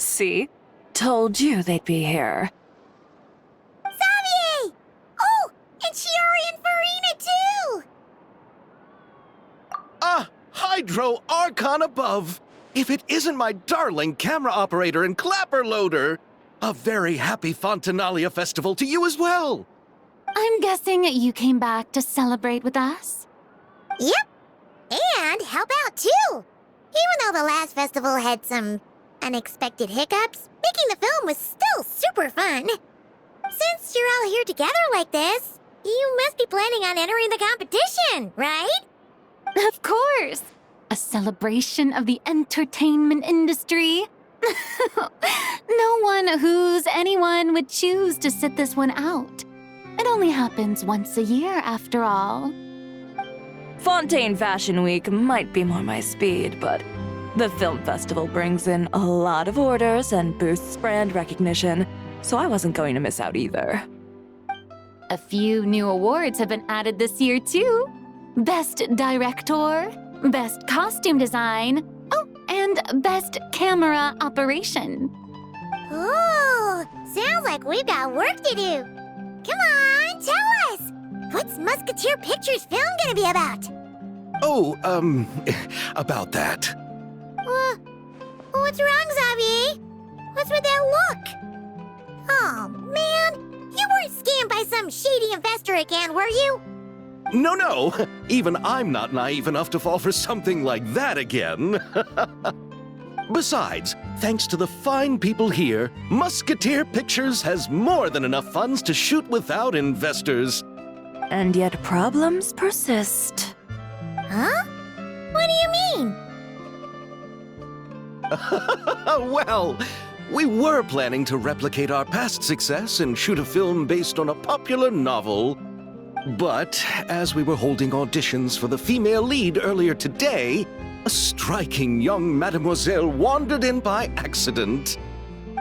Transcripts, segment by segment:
See? Told you they'd be here. Xavier! Oh, and Shiori and Farina too! Ah, Hydro Archon above! If it isn't my darling camera operator and clapper loader! A very happy Fontinalia festival to you as well! I'm guessing you came back to celebrate with us? Yep, and help out too! Even though the last festival had some unexpected hiccups, making the film was still super fun. Since you're all here together like this, you must be planning on entering the competition, right? Of course! A celebration of the entertainment industry. No one who's anyone would choose to sit this one out. It only happens once a year, after all. Fontaine Fashion Week might be more my speed, but the film festival brings in a lot of orders and boosts brand recognition, so I wasn't going to miss out either. A few new awards have been added this year, too. Best Director, Best Costume Design, oh, and Best Camera Operation. Ooh, sounds like we've got work to do. Come on, tell us! What's Musketeer Pictures film gonna be about? Oh, about that. What's wrong, Xavier? What's with that look? Oh, man, you weren't scammed by some shady investor again, were you? No, even I'm not naive enough to fall for something like that again. Besides, thanks to the fine people here, Musketeer Pictures has more than enough funds to shoot without investors. And yet problems persist. Huh? What do you mean? Well, we were planning to replicate our past success and shoot a film based on a popular novel. But as we were holding auditions for the female lead earlier today, a striking young mademoiselle wandered in by accident.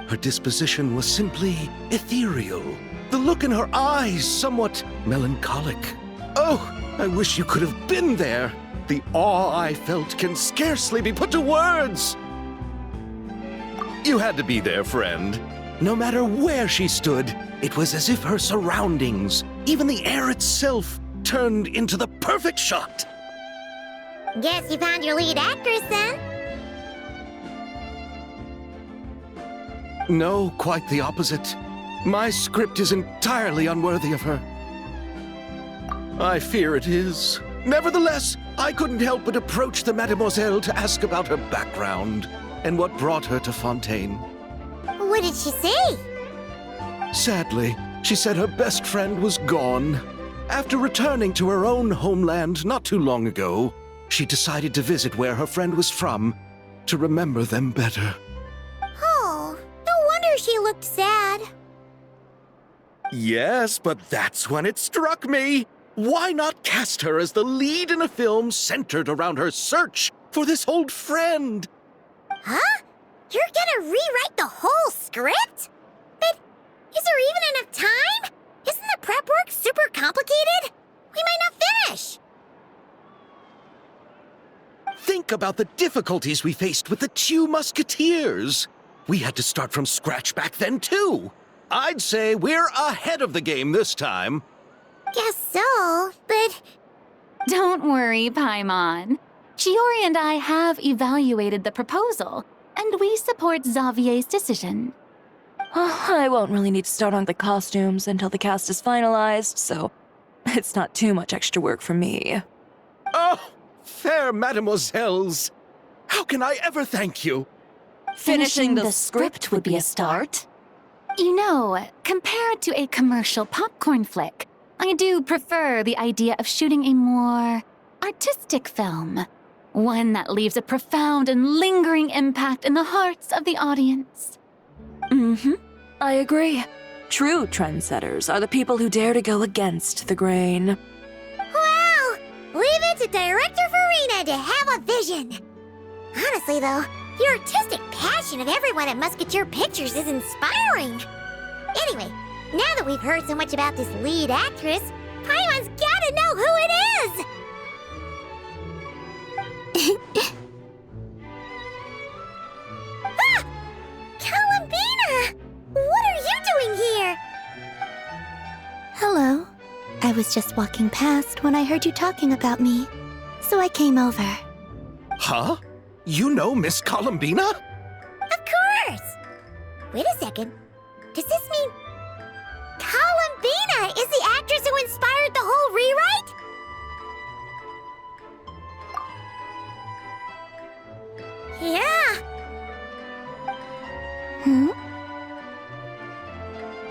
Her disposition was simply ethereal, the look in her eyes somewhat melancholic. Oh, I wish you could have been there. The awe I felt can scarcely be put to words. You had to be there, friend. No matter where she stood, it was as if her surroundings, even the air itself, turned into the perfect shot. Guess you found your lead actress, then? No, quite the opposite. My script is entirely unworthy of her. I fear it is. Nevertheless, I couldn't help but approach the mademoiselle to ask about her background and what brought her to Fontaine. What did she say? Sadly, she said her best friend was gone. After returning to her own homeland not too long ago, she decided to visit where her friend was from to remember them better. Oh, no wonder she looked sad. Yes, but that's when it struck me. Why not cast her as the lead in a film centered around her search for this old friend? Huh? You're gonna rewrite the whole script? But is there even enough time? Isn't the prep work super complicated? We might not finish. Think about the difficulties we faced with the two Musketeers. We had to start from scratch back then, too. I'd say we're ahead of the game this time. Guess so, but... Don't worry, Paimon. Shiori and I have evaluated the proposal, and we support Xavier's decision. I won't really need to start on the costumes until the cast is finalized, so it's not too much extra work for me. Oh, fair mademoiselles. How can I ever thank you? Finishing the script would be a start. You know, compared to a commercial popcorn flick, I do prefer the idea of shooting a more artistic film. One that leaves a profound and lingering impact in the hearts of the audience. I agree. True trendsetters are the people who dare to go against the grain. Wow! Leave it to Director Farina to have a vision. Honestly, though, the artistic passion of everyone at Musketeer Pictures is inspiring. Anyway, now that we've heard so much about this lead actress, Paimon's gotta know who it is! Ah! Come was just walking past when I heard you talking about me, so I came over. Huh? You know Miss Columbina? Of course! Wait a second. Does this mean Columbina is the actress who inspired the whole rewrite? Yeah.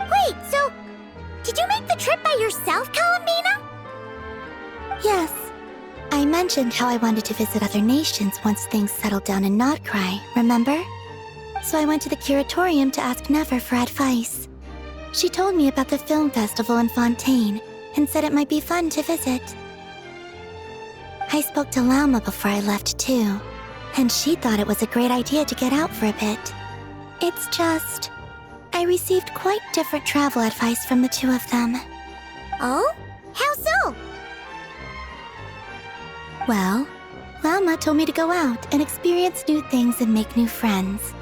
Wait, so did you make the trip by yourself, Columbina? Yes. I mentioned how I wanted to visit other nations once things settled down in Notcry, remember? So I went to the curatorium to ask Never for advice. She told me about the film festival in Fontaine and said it might be fun to visit. I spoke to Lauma before I left too, and she thought it was a great idea to get out for a bit. It's just, I received quite different travel advice from the two of them. Oh? How so? Well, Lauma told me to go out and experience new things and make new friends.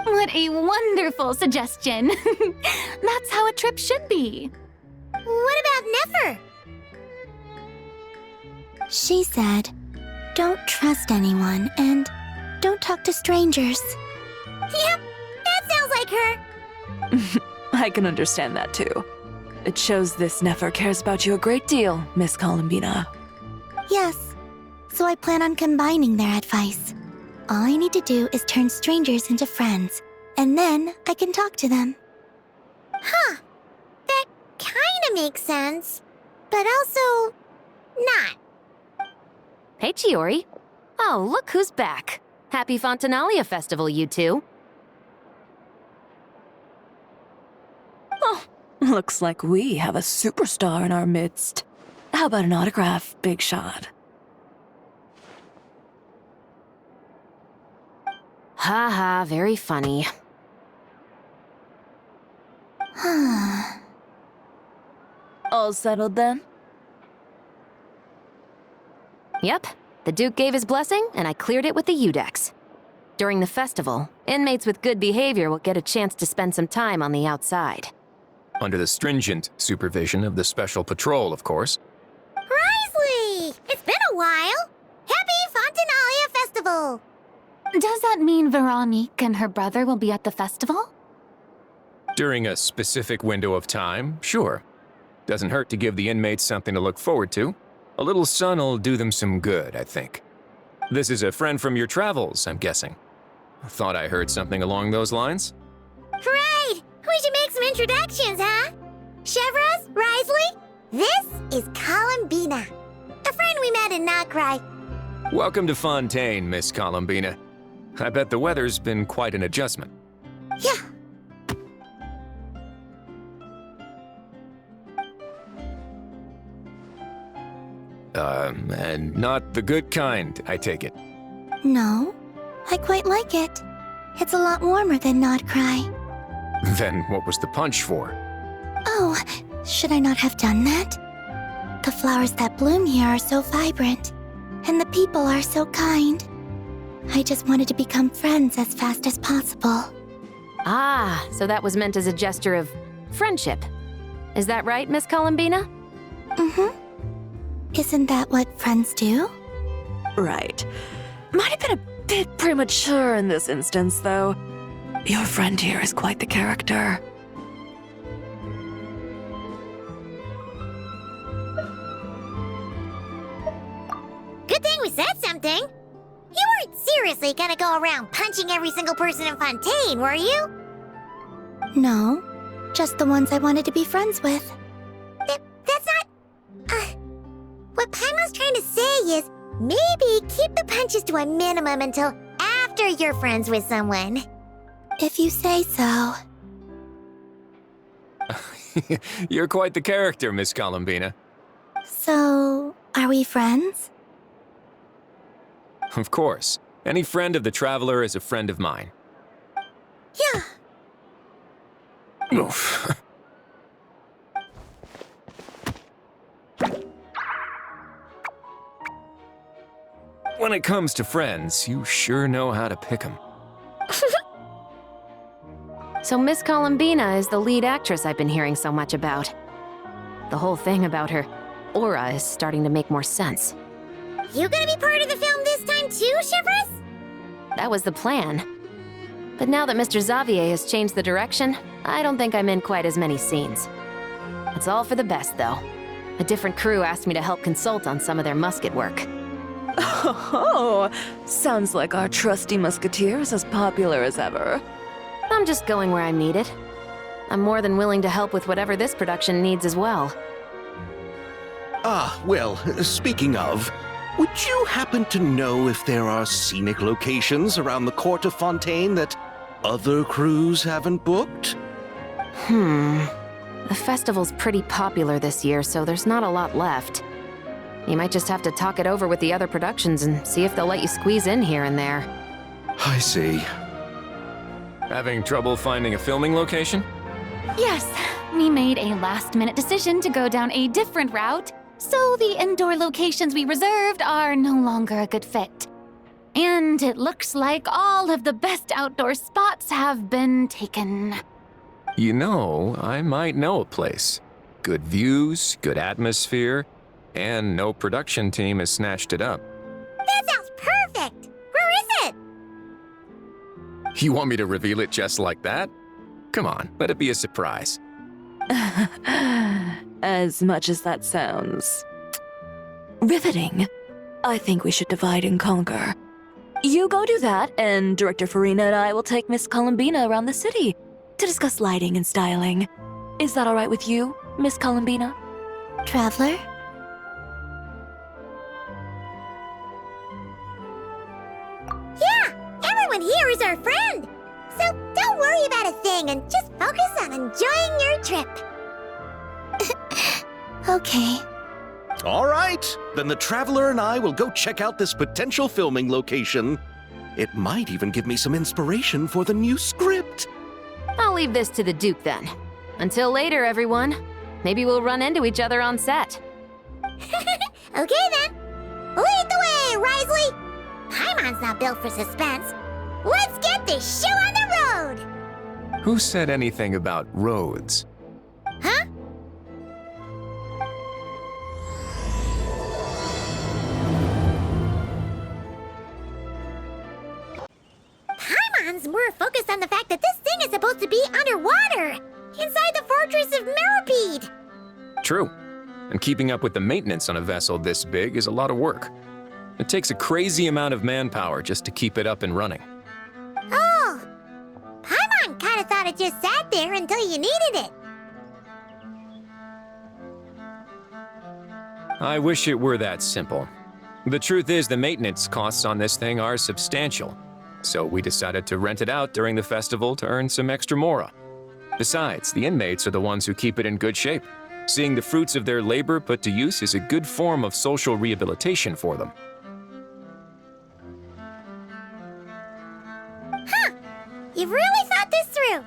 What a wonderful suggestion. That's how a trip should be. What about Never? She said, don't trust anyone and don't talk to strangers. Yep, that sounds like her. I can understand that too. It shows this Nefer cares about you a great deal, Miss Columbina. Yes, so I plan on combining their advice. All I need to do is turn strangers into friends, and then I can talk to them. Huh, that kinda makes sense, but also not. Hey, Chiori. Oh, look who's back. Happy Fontinalia Festival, you two. Oh, looks like we have a superstar in our midst. How about an autograph, Big Shot? Ha ha, very funny. All settled then? Yep, the Duke gave his blessing, and I cleared it with the Udex. During the festival, inmates with good behavior will get a chance to spend some time on the outside. Under the stringent supervision of the Special Patrol, of course. Risley! It's been a while! Happy Fontinalia Festival! Does that mean Veronique and her brother will be at the festival? During a specific window of time, sure. Doesn't hurt to give the inmates something to look forward to. A little sun'll do them some good, I think. This is a friend from your travels, I'm guessing. Thought I heard something along those lines? Great! We should make some introductions, huh? Chevros, Risley, this is Columbina, a friend we met in Notcry. Welcome to Fontaine, Miss Columbina. I bet the weather's been quite an adjustment. Yeah. And not the good kind, I take it. No, I quite like it. It's a lot warmer than Notcry. Then what was the punch for? Oh, should I not have done that? The flowers that bloom here are so vibrant, and the people are so kind. I just wanted to become friends as fast as possible. Ah, so that was meant as a gesture of friendship. Is that right, Miss Columbina? Mm-hmm. Isn't that what friends do? Right. Might have been a bit premature in this instance, though. Your friend here is quite the character. Good thing we said something. You weren't seriously gonna go around punching every single person in Fontaine, were you? No, just the ones I wanted to be friends with. That's not... what Paimon's trying to say is, maybe keep the punches to a minimum until after you're friends with someone. If you say so. You're quite the character, Miss Columbina. So, are we friends? Of course. Any friend of the Traveler is a friend of mine. Yeah. Oof. When it comes to friends, you sure know how to pick 'em. So Miss Columbina is the lead actress I've been hearing so much about. The whole thing about her aura is starting to make more sense. You gonna be part of the film this time too, Chivalrous? That was the plan. But now that Mr. Xavier has changed the direction, I don't think I'm in quite as many scenes. It's all for the best, though. A different crew asked me to help consult on some of their musket work. Oh, sounds like our trusty musketeer is as popular as ever. I'm just going where I'm needed. I'm more than willing to help with whatever this production needs as well. Ah, well, speaking of, would you happen to know if there are scenic locations around the court of Fontaine that other crews haven't booked? The festival's pretty popular this year, so there's not a lot left. You might just have to talk it over with the other productions and see if they'll let you squeeze in here and there. I see. Having trouble finding a filming location? Yes, we made a last-minute decision to go down a different route, so the indoor locations we reserved are no longer a good fit. And it looks like all of the best outdoor spots have been taken. You know, I might know a place. Good views, good atmosphere, and no production team has snatched it up. That sounds perfect! Where is it? You want me to reveal it just like that? Come on, let it be a surprise. As much as that sounds riveting, I think we should divide and conquer. You go do that, and Director Farina and I will take Miss Columbina around the city to discuss lighting and styling. Is that all right with you, Miss Columbina? Traveler? Yeah, everyone here is our friend. So don't worry about a thing and just focus on enjoying your trip. Okay. All right, then the Traveler and I will go check out this potential filming location. It might even give me some inspiration for the new script. I'll leave this to the Duke then. Until later, everyone. Maybe we'll run into each other on set. Okay then. Lead the way, Risley. Paimon's not built for suspense. Let's get this show on the road. Who said anything about roads? Huh? Paimon's more focused on the fact that this thing is supposed to be underwater, inside the fortress of Meripede. True. And keeping up with the maintenance on a vessel this big is a lot of work. It takes a crazy amount of manpower just to keep it up and running. Oh, Paimon kind of thought it just sat there until you needed it. I wish it were that simple. The truth is the maintenance costs on this thing are substantial. So we decided to rent it out during the festival to earn some extra mora. Besides, the inmates are the ones who keep it in good shape. Seeing the fruits of their labor put to use is a good form of social rehabilitation for them. Huh, you've really thought this through.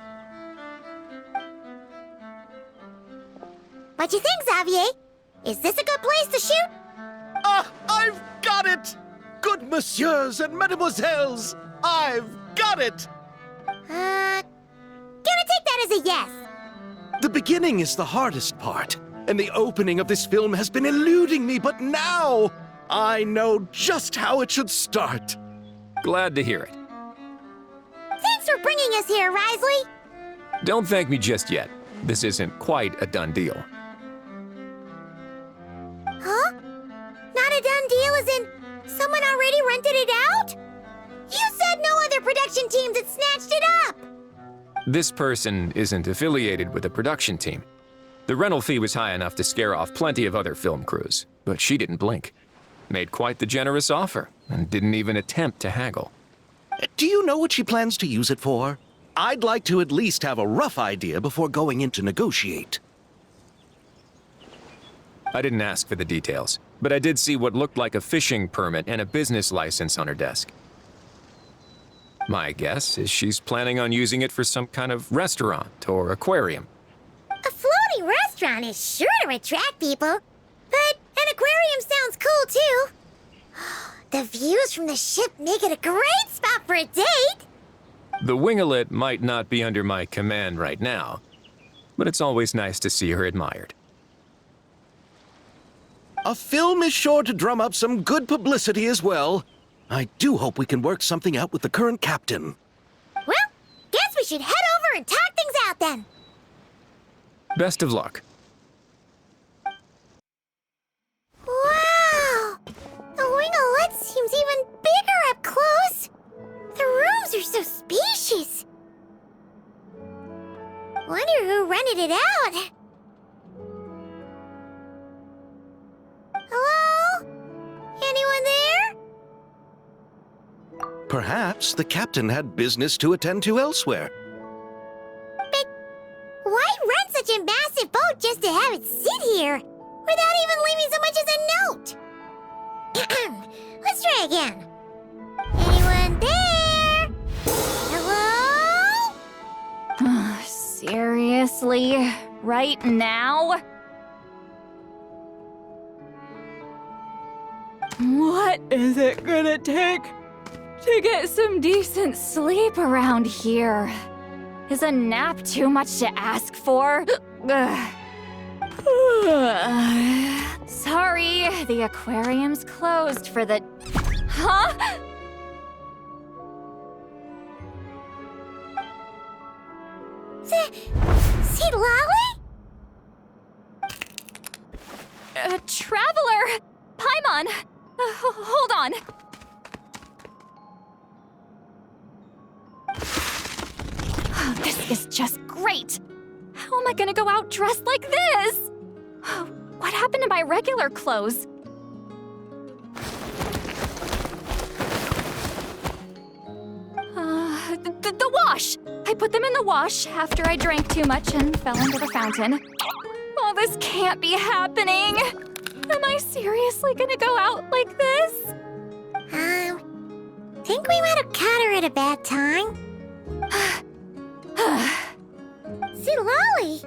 What you think, Xavier? Is this a good place to shoot? Ah, I've got it! Good messieurs and mesdemoiselles, I've got it! Gonna take that as a yes. The beginning is the hardest part, and the opening of this film has been eluding me, but now I know just how it should start. Glad to hear it. Thanks for bringing us here, Risley. Don't thank me just yet. This isn't quite a done deal. Huh? Not a done deal as in someone already rented it out? You said no other production teams had snatched it up! This person isn't affiliated with a production team. The rental fee was high enough to scare off plenty of other film crews, but she didn't blink. Made quite the generous offer, and didn't even attempt to haggle. Do you know what she plans to use it for? I'd like to at least have a rough idea before going in to negotiate. I didn't ask for the details, but I did see what looked like a fishing permit and a business license on her desk. My guess is she's planning on using it for some kind of restaurant or aquarium. A floating restaurant is sure to attract people, but an aquarium sounds cool too. The views from the ship make it a great spot for a date. The winglet might not be under my command right now, but it's always nice to see her admired. A film is sure to drum up some good publicity as well. I do hope we can work something out with the current captain. Well, guess we should head over and talk things out then. Best of luck. Wow! The winglet seems even bigger up close. The rooms are so spacious. Wonder who rented it out. Hello? Anyone there? Perhaps the captain had business to attend to elsewhere. But why rent such a massive boat just to have it sit here without even leaving so much as a note? Let's try again. Anyone there? Hello? Seriously? Right now? What is it gonna take to get some decent sleep around here? Is a nap too much to ask for? Sorry, the aquarium's closed for the... Huh? See Lolly? Traveler! Paimon! Hold on. Oh, this is just great. How am I gonna go out dressed like this? What happened to my regular clothes? The wash! I put them in the wash after I drank too much and fell into the fountain. Oh, this can't be happening. Am I seriously gonna go out like this? Think we might have caught her at a bad time. See Lolly?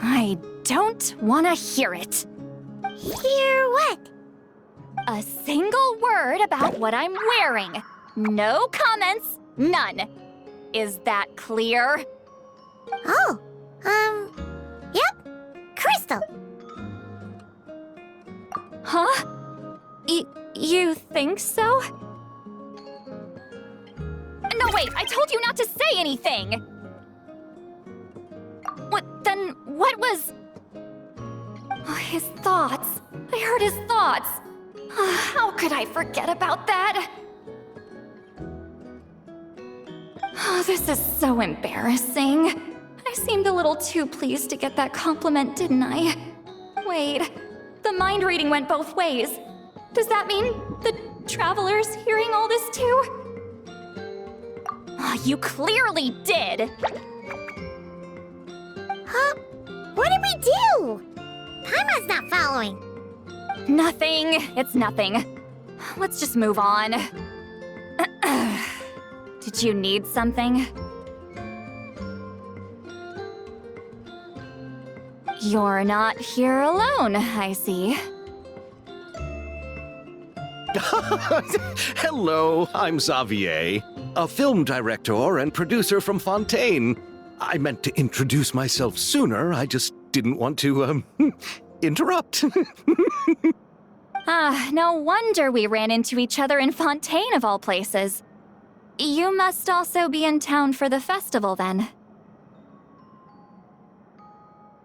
I don't want to hear it. Hear what? A single word about what I'm wearing. No comments, none. Is that clear? Oh, yep. Crystal. Huh? You think so? No, wait, I told you not to say anything! What was... Oh, his thoughts. I heard his thoughts. How could I forget about that? Oh, this is so embarrassing. I seemed a little too pleased to get that compliment, didn't I? Wait, the mind reading went both ways. Does that mean the traveler's hearing all this too? Oh, you clearly did! Huh? What did we do? Paimon's not following. Nothing. It's nothing. Let's just move on. Did you need something? You're not here alone, I see. Hello, I'm Xavier, a film director and producer from Fontaine. I meant to introduce myself sooner, I just didn't want to, interrupt. No wonder we ran into each other in Fontaine of all places. You must also be in town for the festival, then.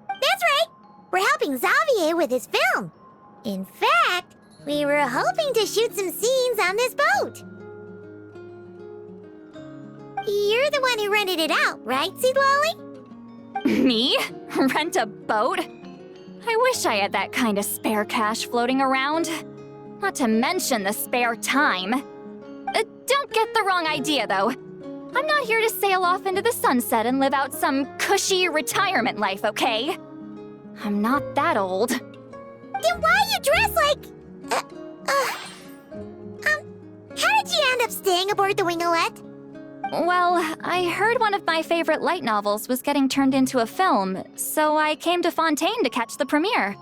That's right. We're helping Xavier with his film. In fact, we were hoping to shoot some scenes on this boat. You're the one who rented it out, right, Seed Lolly? Me? Rent a boat? I wish I had that kind of spare cash floating around. Not to mention the spare time. Don't get the wrong idea, though. I'm not here to sail off into the sunset and live out some cushy retirement life, okay? I'm not that old. Then why are you dressed like... how did you end up staying aboard the Winglet? Well, I heard one of my favorite light novels was getting turned into a film, so I came to Fontaine to catch the premiere.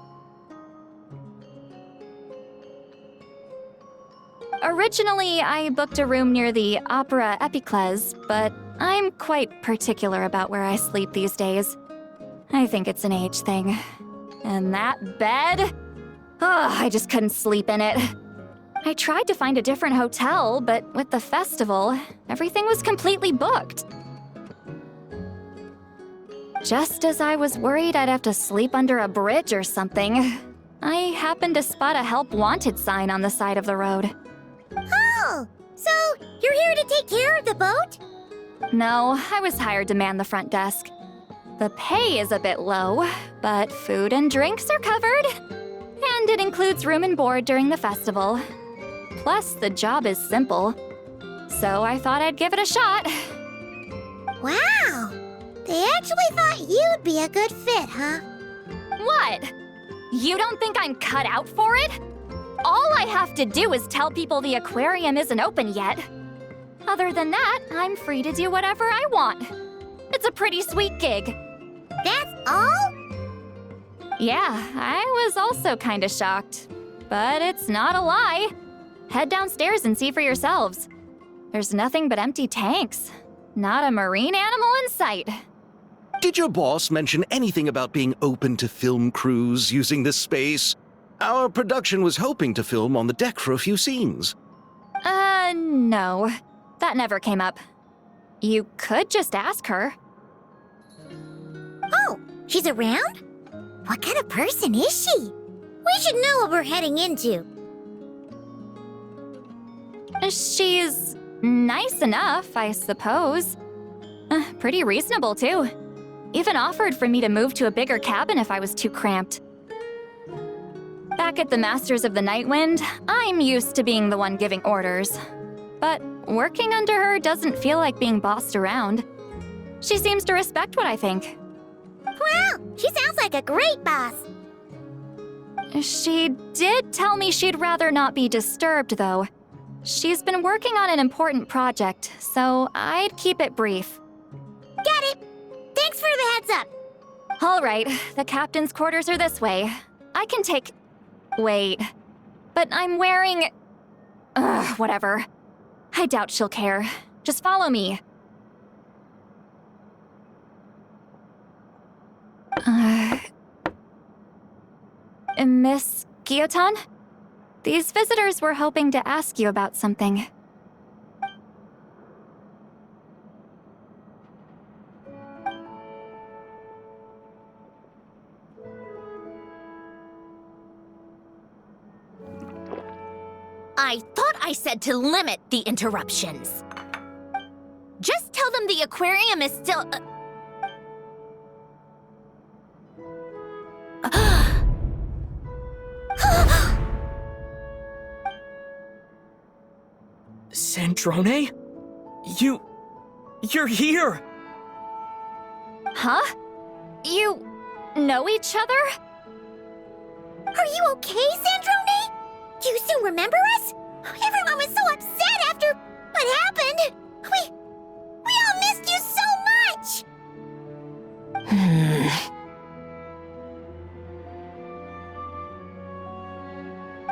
Originally, I booked a room near the Opera Epicles, but I'm quite particular about where I sleep these days. I think it's an age thing. And that bed? Oh, I just couldn't sleep in it. I tried to find a different hotel, but with the festival, everything was completely booked. Just as I was worried I'd have to sleep under a bridge or something, I happened to spot a help wanted sign on the side of the road. Oh, so you're here to take care of the boat? No, I was hired to man the front desk. The pay is a bit low, but food and drinks are covered. And it includes room and board during the festival. Plus, the job is simple. So I thought I'd give it a shot. Wow! They actually thought you'd be a good fit, huh? What? You don't think I'm cut out for it? All I have to do is tell people the aquarium isn't open yet. Other than that, I'm free to do whatever I want. It's a pretty sweet gig. That's all? Yeah, I was also kinda shocked. But it's not a lie. Head downstairs and see for yourselves. There's nothing but empty tanks. Not a marine animal in sight. Did your boss mention anything about being open to film crews using this space? Our production was hoping to film on the deck for a few scenes. No. That never came up. You could just ask her. Oh, she's around? What kind of person is she? We should know what we're heading into. She's nice enough, I suppose. Pretty reasonable, too. Even offered for me to move to a bigger cabin if I was too cramped. Back at the Masters of the Night Wind, I'm used to being the one giving orders. But working under her doesn't feel like being bossed around. She seems to respect what I think. Wow, she sounds like a great boss. She did tell me she'd rather not be disturbed, though. She's been working on an important project, so I'd keep it brief. Got it. Thanks for the heads up. All right, the captain's quarters are this way. I can take... Wait. But I'm wearing... whatever. I doubt she'll care. Just follow me. Miss Guillotin? These visitors were hoping to ask you about something. I thought I said to limit the interruptions. Just tell them the aquarium is still... Sandrone? You're here! Huh? You know each other? Are you okay, Sandrone? Do you still remember us? Everyone was so upset after what happened. We all missed you so much.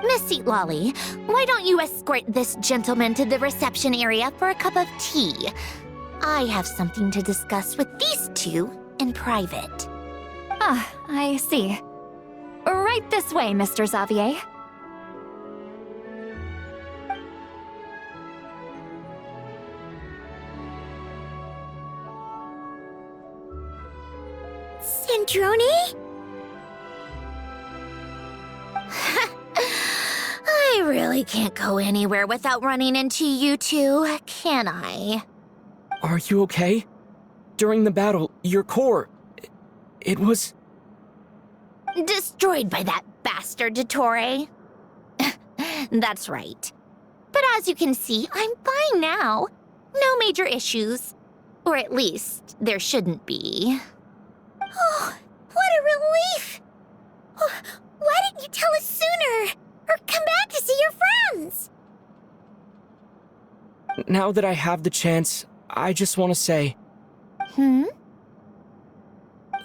Miss Seat Lolly, why don't you escort this gentleman to the reception area for a cup of tea? I have something to discuss with these two in private. Ah, I see. Right this way, Mr. Xavier. Sandrone? I really can't go anywhere without running into you two, can I? Are you okay? During the battle, your core... It was... Destroyed by that bastard Dottore. That's right. But as you can see, I'm fine now. No major issues. Or at least, there shouldn't be. Oh, what a relief! Oh, why didn't you tell us sooner? Or come back to see your friends? Now that I have the chance, I just want to say...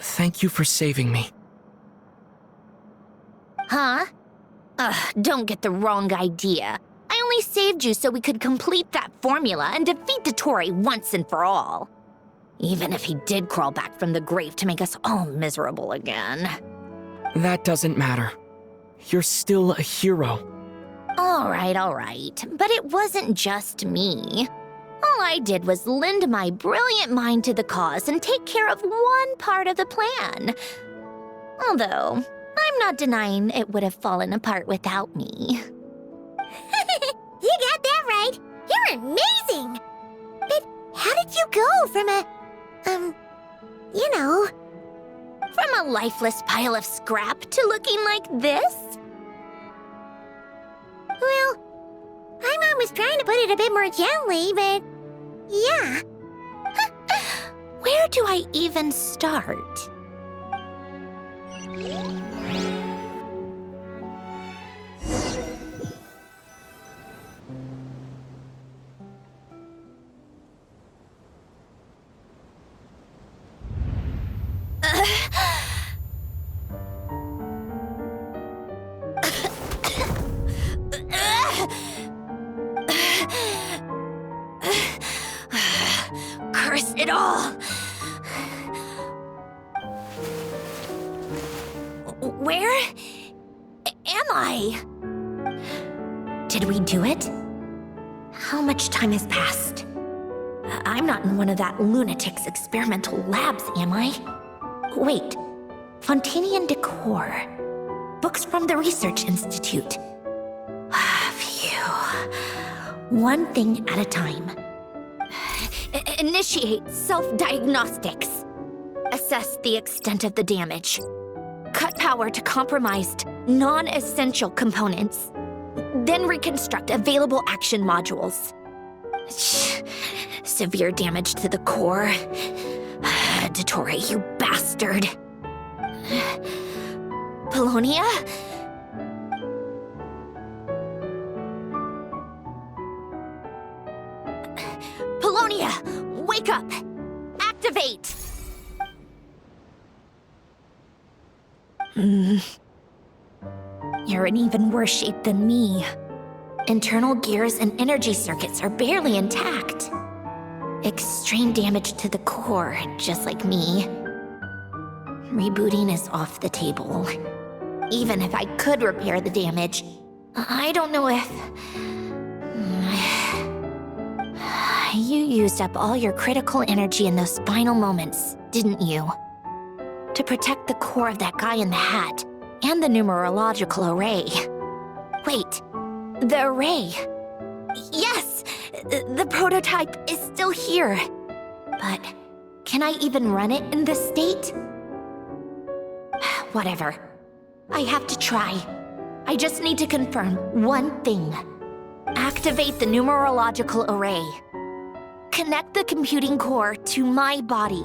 Thank you for saving me. Huh? Ugh, don't get the wrong idea. I only saved you so we could complete that formula and defeat Dottore once and for all. Even if he did crawl back from the grave to make us all miserable again. That doesn't matter. You're still a hero. All right. But it wasn't just me. All I did was lend my brilliant mind to the cause and take care of one part of the plan. Although, I'm not denying it would have fallen apart without me. You got that right. You're amazing. But how did you go from From a lifeless pile of scrap to looking like this? Well, my mom was trying to put it a bit more gently, but yeah. Where do I even start? Curse it all! Where am I? Did we do it? How much time has passed? I'm not in one of that lunatic's experimental labs, am I? Wait, Fontanian decor. Books from the Research Institute. Phew. One thing at a time. Initiate self-diagnostics. Assess the extent of the damage. Cut power to compromised, non-essential components. Then reconstruct available action modules. Severe damage to the core. Dottore, you bastard. Polonia? Polonia, wake up! Activate! You're in even worse shape than me. Internal gears and energy circuits are barely intact. Extreme damage to the core, just like me. Rebooting is off the table. Even if I could repair the damage, I don't know if... You used up all your critical energy in those final moments, didn't you? To protect the core of that guy in the hat, and the numerological array. Wait, the array. Yes! The prototype is still here. But can I even run it in this state? Whatever. I have to try. I just need to confirm one thing. Activate the numerological array. Connect the computing core to my body.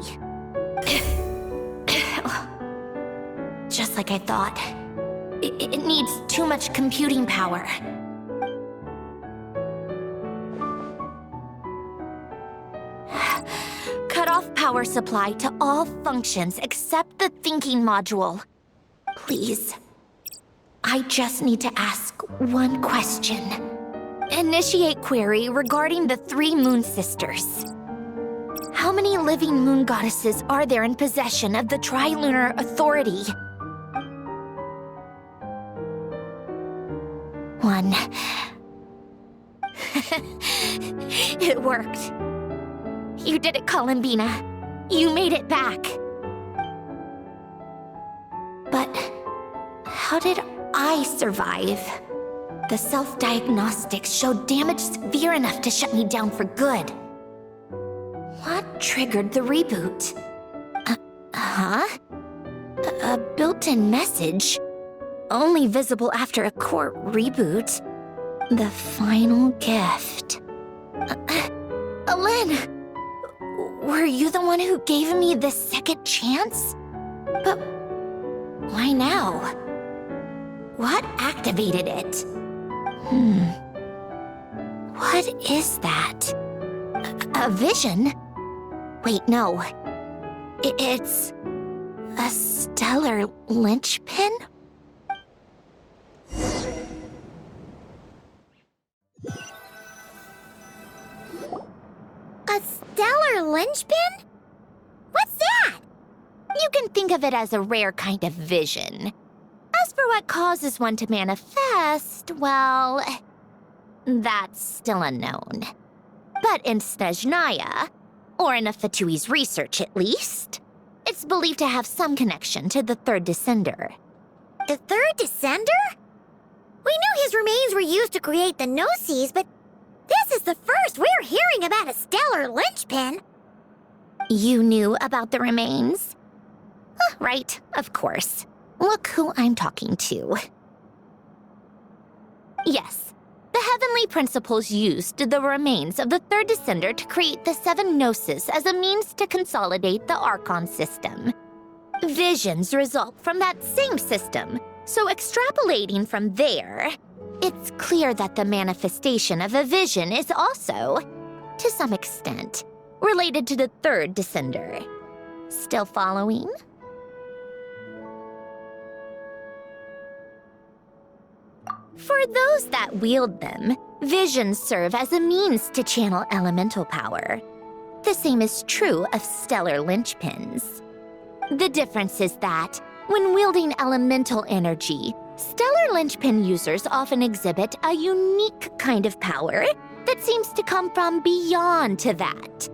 Just like I thought. It needs too much computing power. Cut off power supply to all functions except the thinking module. Please. I just need to ask one question. Initiate query regarding the 3 Moon Sisters. How many living moon goddesses are there in possession of the Trilunar Authority? 1. It worked. You did it, Columbina. You made it back. But how did I survive? The self-diagnostics showed damage severe enough to shut me down for good. What triggered the reboot? A built-in message? Only visible after a core reboot. The final gift. Lynn! Were you the one who gave me this second chance? But why now? What activated it? What is that? A vision? Wait, no. It's a stellar linchpin? stellar linchpin? What's that? You can think of it as a rare kind of vision. As for what causes one to manifest, well, that's still unknown. But in Snezhnaya, or in Afatui's research at least, it's believed to have some connection to the third descender. The third descender? We knew his remains were used to create the Gnosis, but this is the first we're hearing about a stellar linchpin. You knew about the remains? Right, of course. Look who I'm talking to. Yes, the heavenly principles used the remains of the third descender to create the seven Gnosis as a means to consolidate the Archon system. Visions result from that same system, so extrapolating from there, it's clear that the manifestation of a vision is also, to some extent, related to the third descender. Still following? For those that wield them, visions serve as a means to channel elemental power. The same is true of stellar linchpins. The difference is that, when wielding elemental energy, stellar linchpin users often exhibit a unique kind of power that seems to come from beyond to that.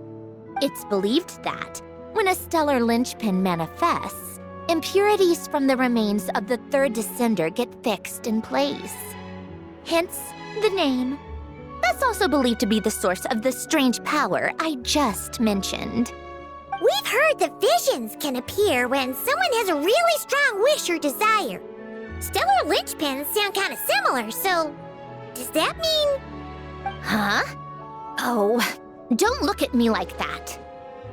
It's believed that, when a stellar linchpin manifests, impurities from the remains of the third descender get fixed in place. Hence, the name. That's also believed to be the source of the strange power I just mentioned. We've heard the visions can appear when someone has a really strong wish or desire. Stellar linchpins sound kind of similar, so does that mean... Huh? Oh, don't look at me like that.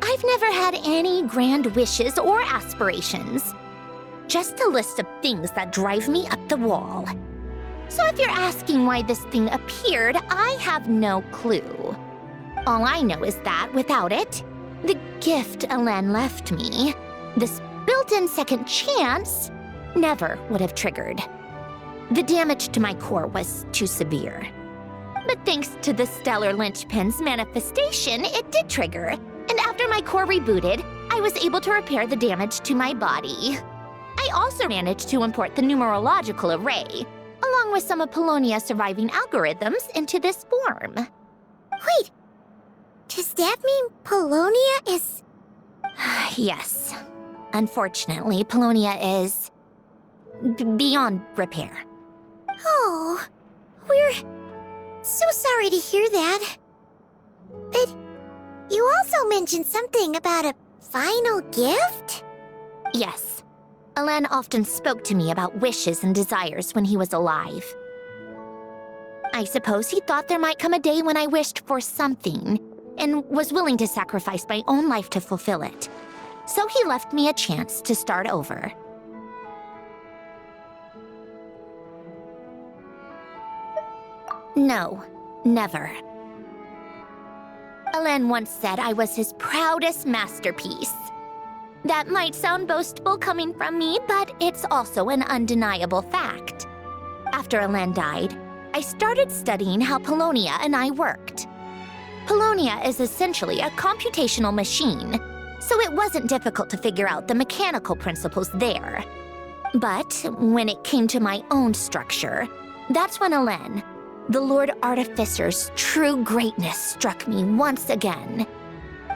I've never had any grand wishes or aspirations. Just a list of things that drive me up the wall. So if you're asking why this thing appeared, I have no clue. All I know is that without it, the gift Elen left me, this built-in second chance, never would have triggered. The damage to my core was too severe. But thanks to the stellar linchpin's manifestation, it did trigger. And after my core rebooted, I was able to repair the damage to my body. I also managed to import the numerological array, along with some of Polonia's surviving algorithms, into this form. Wait, does that mean Polonia is... Yes. Unfortunately, Polonia is... beyond repair. Oh, we're so sorry to hear that. But you also mentioned something about a final gift? Yes. Elen often spoke to me about wishes and desires when he was alive. I suppose he thought there might come a day when I wished for something, and was willing to sacrifice my own life to fulfill it. So he left me a chance to start over. No, never. Elen once said I was his proudest masterpiece. That might sound boastful coming from me, but it's also an undeniable fact. After Elen died, I started studying how Polonia and I worked. Polonia is essentially a computational machine, so it wasn't difficult to figure out the mechanical principles there. But when it came to my own structure, that's when Elen, the Lord Artificer's true greatness, struck me once again.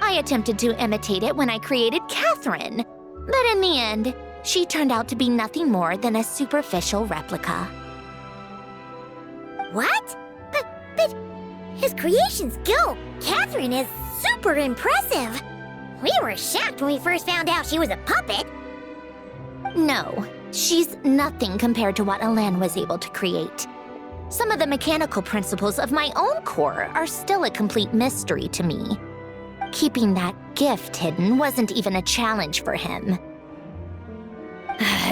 I attempted to imitate it when I created Catherine, but in the end, she turned out to be nothing more than a superficial replica. What? But his creation skill, Catherine, is super impressive. We were shocked when we first found out she was a puppet. No, she's nothing compared to what Elen was able to create. Some of the mechanical principles of my own core are still a complete mystery to me. Keeping that gift hidden wasn't even a challenge for him.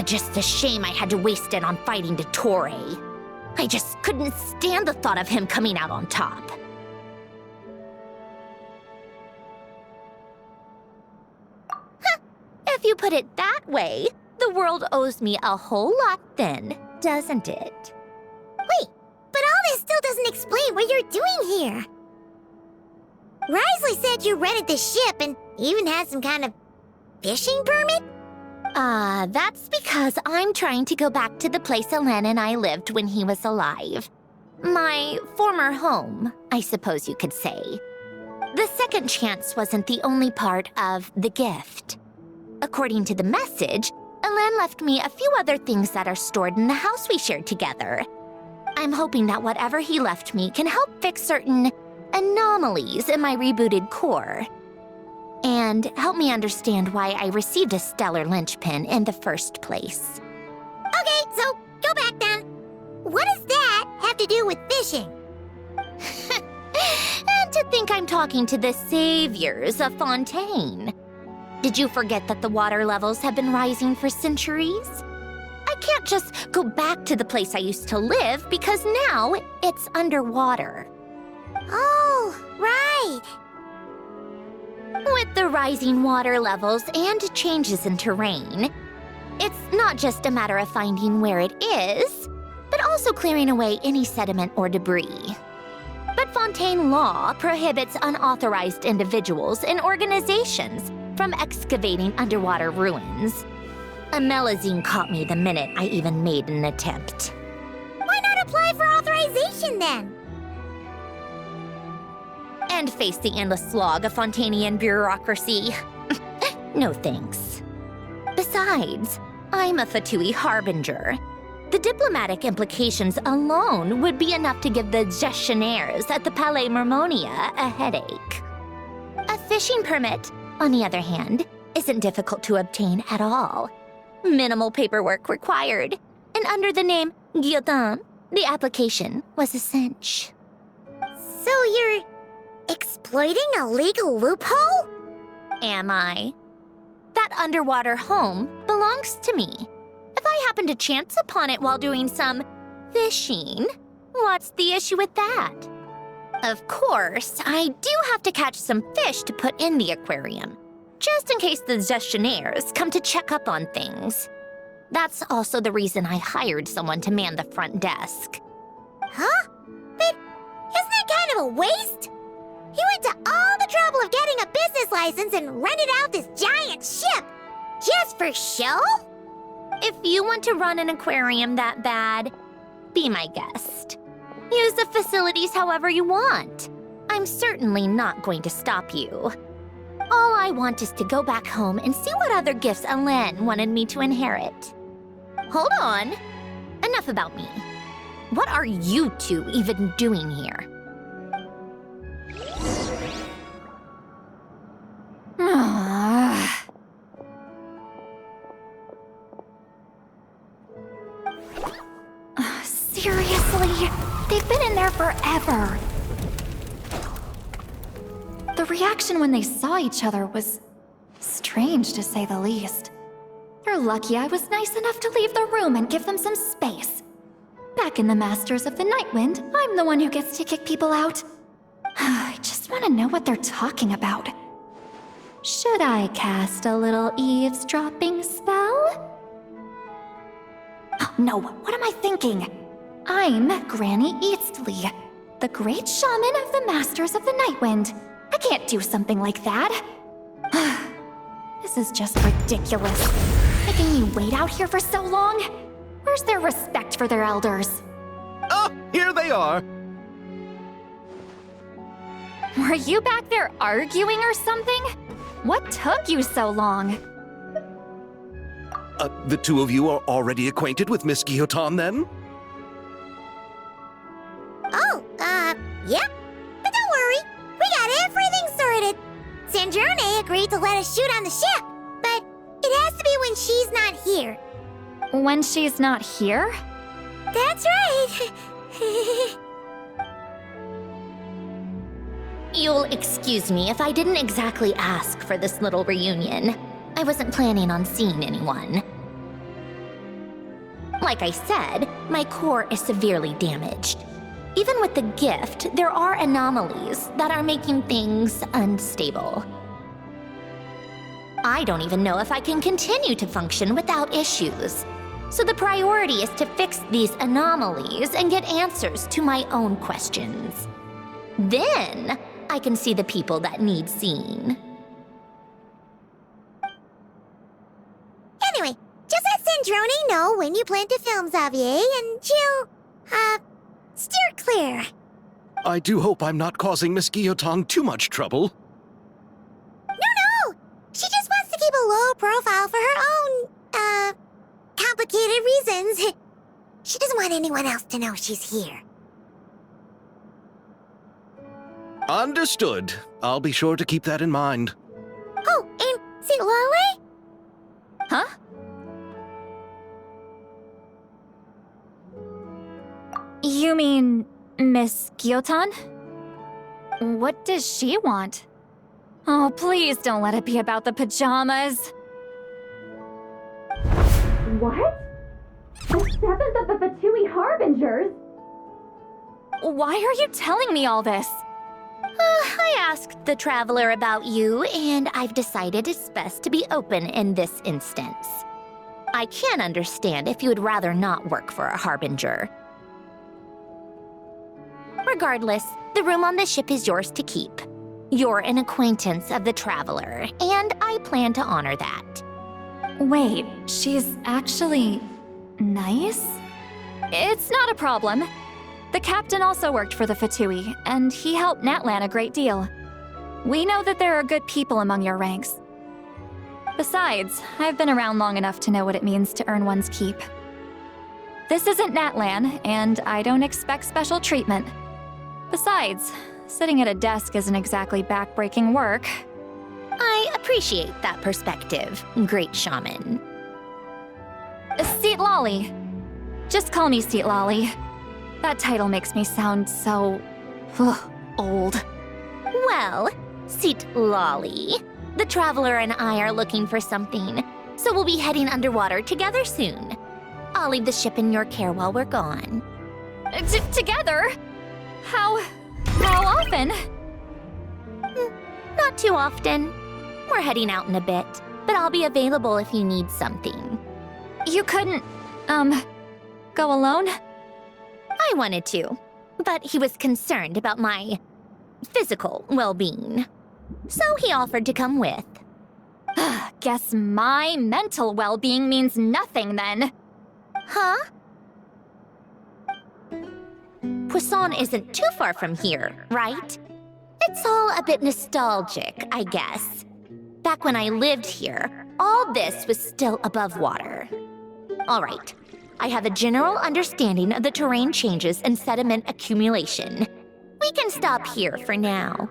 Just a shame I had to waste it on fighting Dottore. I just couldn't stand the thought of him coming out on top. If you put it that way, the world owes me a whole lot then, doesn't it? Wait, but all this still doesn't explain what you're doing here. Risley said you rented the ship and even had some kind of fishing permit? That's because I'm trying to go back to the place Elen and I lived when he was alive. My former home, I suppose you could say. The second chance wasn't the only part of the gift. According to the message, Elen left me a few other things that are stored in the house we shared together. I'm hoping that whatever he left me can help fix certain anomalies in my rebooted core. And help me understand why I received a stellar linchpin in the first place. Okay, so go back then. What does that have to do with fishing? And to think I'm talking to the saviors of Fontaine. Did you forget that the water levels have been rising for centuries? I can't just go back to the place I used to live because now it's underwater. Oh, right. With the rising water levels and changes in terrain, it's not just a matter of finding where it is, but also clearing away any sediment or debris. But Fontaine law prohibits unauthorized individuals and organizations from excavating underwater ruins. A Melazine caught me the minute I even made an attempt. Why not apply for authorization then? And face the endless slog of Fontainian bureaucracy. No thanks. Besides, I'm a Fatui harbinger. The diplomatic implications alone would be enough to give the gestionnaires at the Palais Mermonia a headache. A fishing permit, on the other hand, isn't difficult to obtain at all. Minimal paperwork required, and under the name Guillotin, the application was a cinch. So you're exploiting a legal loophole? Am I? That underwater home belongs to me. If I happen to chance upon it while doing some fishing, what's the issue with that? Of course, I do have to catch some fish to put in the aquarium, just in case the gestionnaires come to check up on things. That's also the reason I hired someone to man the front desk. Huh? But isn't that kind of a waste? You went to all the trouble of getting a business license and rented out this giant ship, just for show? If you want to run an aquarium that bad, be my guest. Use the facilities however you want. I'm certainly not going to stop you. All I want is to go back home and see what other gifts Elen wanted me to inherit. Hold on. Enough about me. What are you two even doing here? Seriously? They've been in there forever. The reaction when they saw each other was strange, to say the least. They're lucky I was nice enough to leave the room and give them some space. Back in the Masters of the Nightwind, I'm the one who gets to kick people out. I just want to know what they're talking about. Should I cast a little eavesdropping spell? Oh, no, what am I thinking? I'm Granny Eastley, the great shaman of the Masters of the Nightwind. I can't do something like that. This is just ridiculous. Making me wait out here for so long? Where's their respect for their elders? Oh, here they are. Were you back there arguing or something? What took you so long? The two of you are already acquainted with Miss Guillotin, then? Oh, yep. But don't worry, we got everything sorted. Sanjurne agreed to let us shoot on the ship, but it has to be when she's not here. When she's not here? That's right. You'll excuse me if I didn't exactly ask for this little reunion. I wasn't planning on seeing anyone. Like I said, my core is severely damaged. Even with the gift, there are anomalies that are making things unstable. I don't even know if I can continue to function without issues. So the priority is to fix these anomalies and get answers to my own questions. Then, I can see the people that need seeing. Anyway, just let Sandrone know when you plan to film Xavier, and she'll, steer clear. I do hope I'm not causing Miss Guillotin too much trouble. No! She just wants to keep a low profile for her own, complicated reasons. She doesn't want anyone else to know she's here. Understood. I'll be sure to keep that in mind. Oh, and see Lale? Huh? You mean Miss Guillotin? What does she want? Oh, please don't let it be about the pajamas. What? The 7th of the Fatui Harbingers? Why are you telling me all this? I asked the Traveler about you, and I've decided it's best to be open in this instance. I can understand if you would rather not work for a Harbinger. Regardless, the room on the ship is yours to keep. You're an acquaintance of the Traveler, and I plan to honor that. Wait, she's actually nice? It's not a problem. The captain also worked for the Fatui, and he helped Natlan a great deal. We know that there are good people among your ranks. Besides, I've been around long enough to know what it means to earn one's keep. This isn't Natlan, and I don't expect special treatment. Besides, sitting at a desk isn't exactly back-breaking work. I appreciate that perspective, great shaman. Seat Lolly. Just call me Seat Lolly. That title makes me sound so... old. Well, Seat Lolly, the Traveler and I are looking for something, so we'll be heading underwater together soon. I'll leave the ship in your care while we're gone. Together? How often? Not too often. We're heading out in a bit, but I'll be available if you need something. You couldn't, go alone? I wanted to, but he was concerned about my physical well-being. So he offered to come with. Guess my mental well-being means nothing then. Huh? Poisson isn't too far from here, right? It's all a bit nostalgic, I guess. Back when I lived here, all this was still above water. All right, I have a general understanding of the terrain changes and sediment accumulation. We can stop here for now.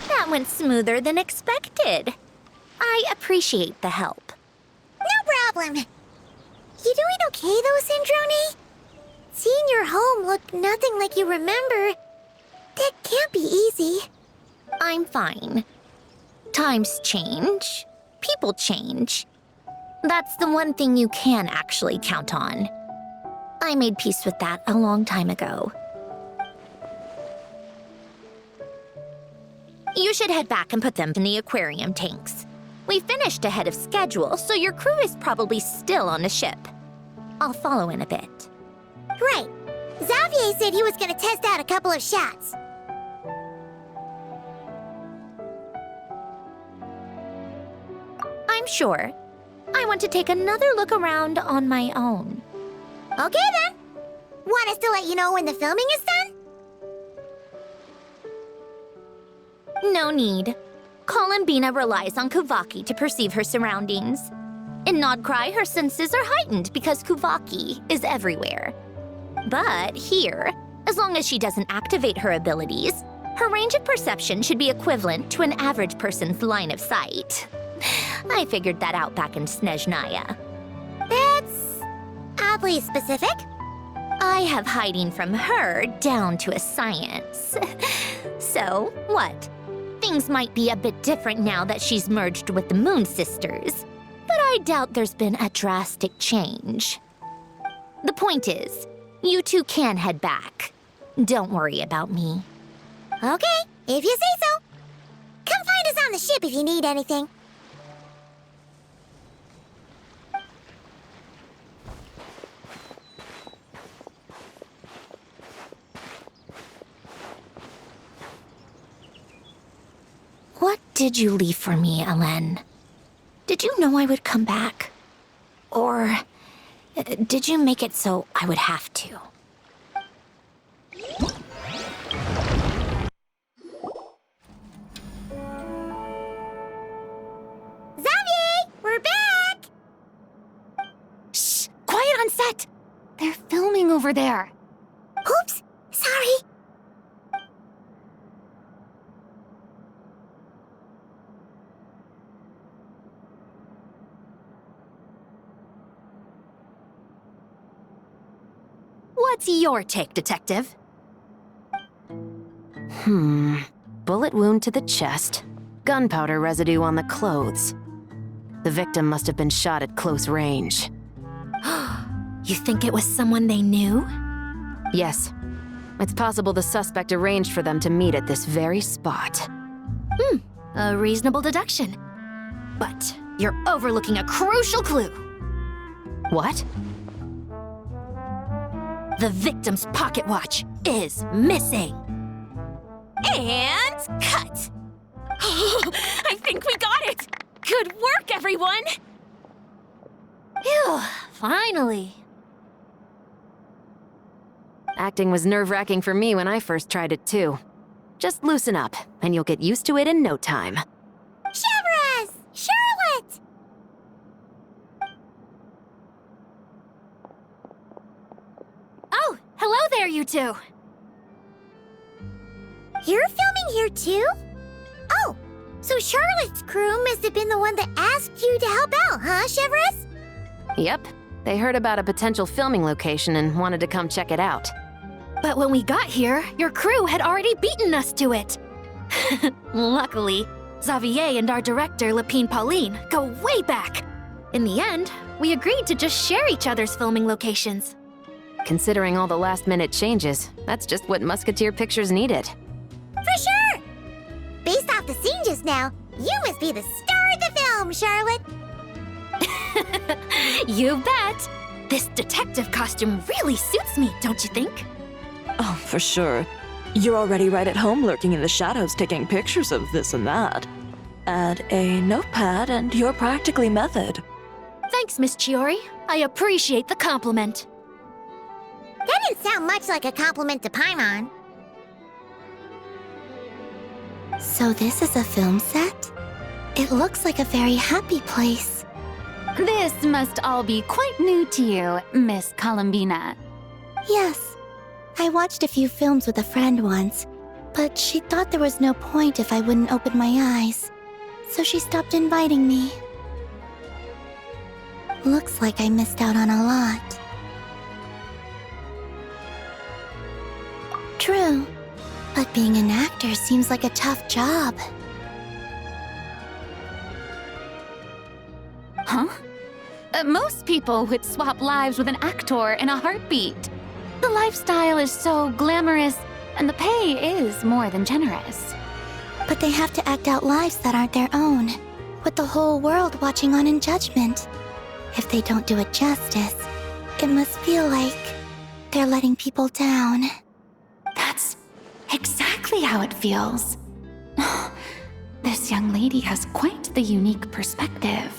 That went smoother than expected. I appreciate the help. No problem. You doing okay though, Sandrone? Seeing your home look nothing like you remember, that can't be easy. I'm fine. Times change. People change. That's the one thing you can actually count on. I made peace with that a long time ago. You should head back and put them in the aquarium tanks. We finished ahead of schedule, so your crew is probably still on the ship. I'll follow in a bit. Right. Xavier said he was gonna test out a couple of shots. I'm sure. I want to take another look around on my own. Okay then. Want us to let you know when the filming is done? No need. Columbina relies on Kuvaki to perceive her surroundings. In Nodcry, her senses are heightened because Kuvaki is everywhere. But here, as long as she doesn't activate her abilities, her range of perception should be equivalent to an average person's line of sight. I figured that out back in Snezhnaya. That's oddly specific. I have hiding from her down to a science. So, what? Things might be a bit different now that she's merged with the Moon Sisters, but I doubt there's been a drastic change. The point is, you two can head back. Don't worry about me. Okay, if you say so. Come find us on the ship if you need anything. did you leave for me, Hélène? Did you know I would come back? Or did you make it so I would have to? Xavier, we're back! Shh! Quiet on set! They're filming over there. Oops, sorry. What's your take, Detective? Bullet wound to the chest. Gunpowder residue on the clothes. The victim must have been shot at close range. You think it was someone they knew? Yes. It's possible the suspect arranged for them to meet at this very spot. A reasonable deduction. But you're overlooking a crucial clue. What? The victim's pocket watch is missing. And cut! I think we got it! Good work, everyone! Phew, finally. Acting was nerve-wracking for me when I first tried it too. Just loosen up, and you'll get used to it in no time. Chevres! Charlotte! Oh, hello there, you two. You're filming here too? Oh, so Charlotte's crew must have been the one that asked you to help out, huh, Chevres? Yep. They heard about a potential filming location and wanted to come check it out. But when we got here, your crew had already beaten us to it. Luckily, Xavier and our director, Lapine Pauline, go way back. In the end, we agreed to just share each other's filming locations. Considering all the last-minute changes, that's just what Musketeer Pictures needed. For sure! Based off the scene just now, you must be the star of the film, Charlotte! You bet! This detective costume really suits me, don't you think? Oh, for sure. You're already right at home lurking in the shadows taking pictures of this and that. Add a notepad and you're practically method. Thanks, Miss Chiori. I appreciate the compliment. That didn't sound much like a compliment to Paimon. So this is a film set? It looks like a very happy place. This must all be quite new to you, Miss Columbina. Yes. I watched a few films with a friend once, but she thought there was no point if I wouldn't open my eyes. So she stopped inviting me. Looks like I missed out on a lot. True, but being an actor seems like a tough job. Huh? Most people would swap lives with an actor in a heartbeat. The lifestyle is so glamorous, and the pay is more than generous. But they have to act out lives that aren't their own, with the whole world watching on in judgment. If they don't do it justice, it must feel like they're letting people down. That's exactly how it feels. This young lady has quite the unique perspective.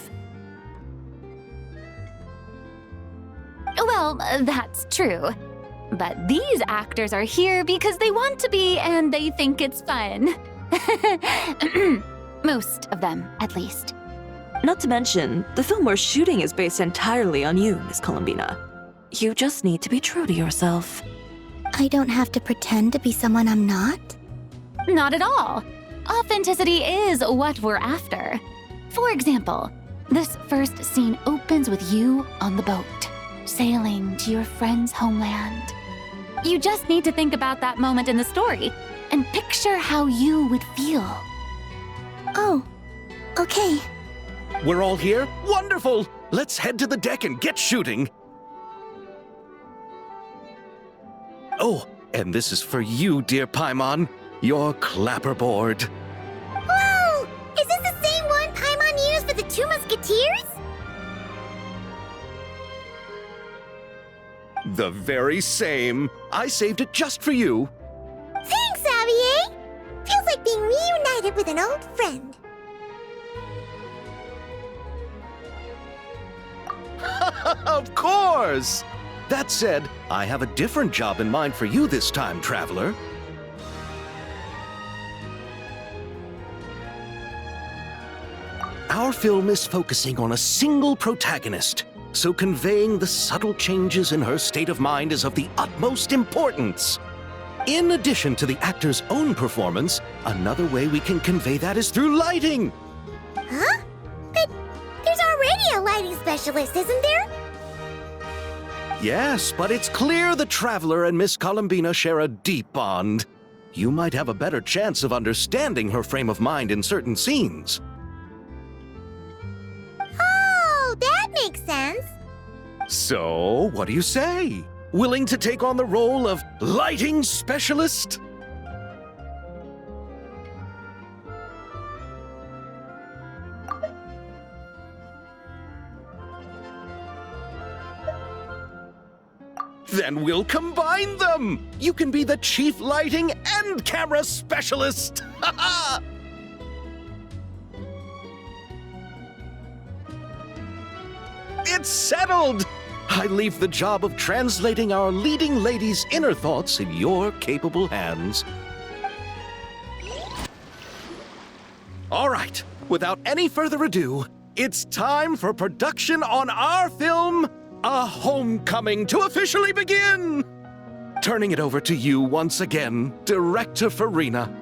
Well, that's true. But these actors are here because they want to be and they think it's fun. Most of them, at least. Not to mention, the film we're shooting is based entirely on you, Miss Columbina. You just need to be true to yourself. I don't have to pretend to be someone I'm not? Not at all. Authenticity is what we're after. For example, this first scene opens with you on the boat, sailing to your friend's homeland. You just need to think about that moment in the story and picture how you would feel. Oh, okay. We're all here? Wonderful! Let's head to the deck and get shooting. Oh, and this is for you, dear Paimon. Your clapperboard. Whoa! Is this the same one Paimon used for the Two Musketeers? The very same. I saved it just for you. Thanks, Xavier! Feels like being reunited with an old friend. Of course! That said, I have a different job in mind for you this time, traveler. Our film is focusing on a single protagonist, so conveying the subtle changes in her state of mind is of the utmost importance. In addition to the actor's own performance, another way we can convey that is through lighting. Huh? But there's already a lighting specialist, isn't there? Yes, but it's clear the Traveler and Miss Columbina share a deep bond. You might have a better chance of understanding her frame of mind in certain scenes. Oh, that makes sense. So, what do you say? Willing to take on the role of lighting specialist? Then we'll combine them! You can be the chief lighting and camera specialist! Ha ha! It's settled! I leave the job of translating our leading lady's inner thoughts in your capable hands. All right, without any further ado, it's time for production on our film, A Homecoming, to officially begin! Turning it over to you once again, Director Farina.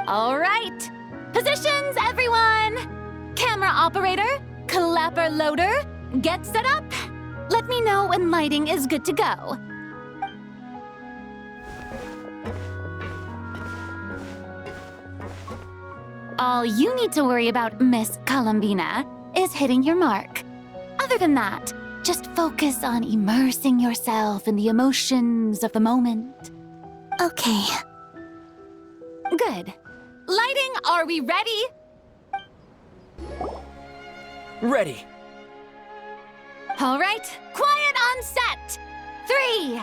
All right. Positions, everyone! Camera operator, clapper loader, get set up. Let me know when lighting is good to go. All you need to worry about, Miss Columbina, is hitting your mark. Other than that, just focus on immersing yourself in the emotions of the moment. Okay. Good. Lighting, are we ready? Ready. All right, quiet on set. 3,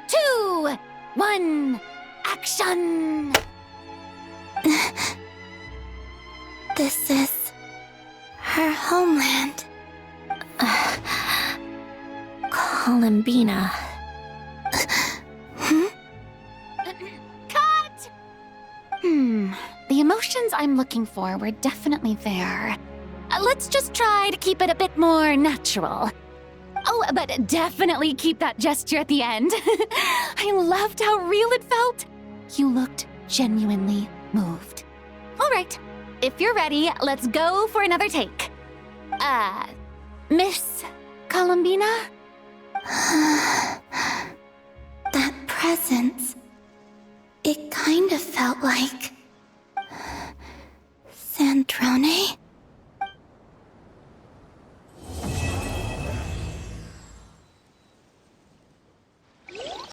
2, 1, action! This is her homeland. Columbina. Cut! The emotions I'm looking for were definitely there. Let's just try to keep it a bit more natural. Oh, but definitely keep that gesture at the end. I loved how real it felt. You looked genuinely moved. All right, if you're ready, let's go for another take. Miss Columbina? That presence. It kind of felt like Sandrone?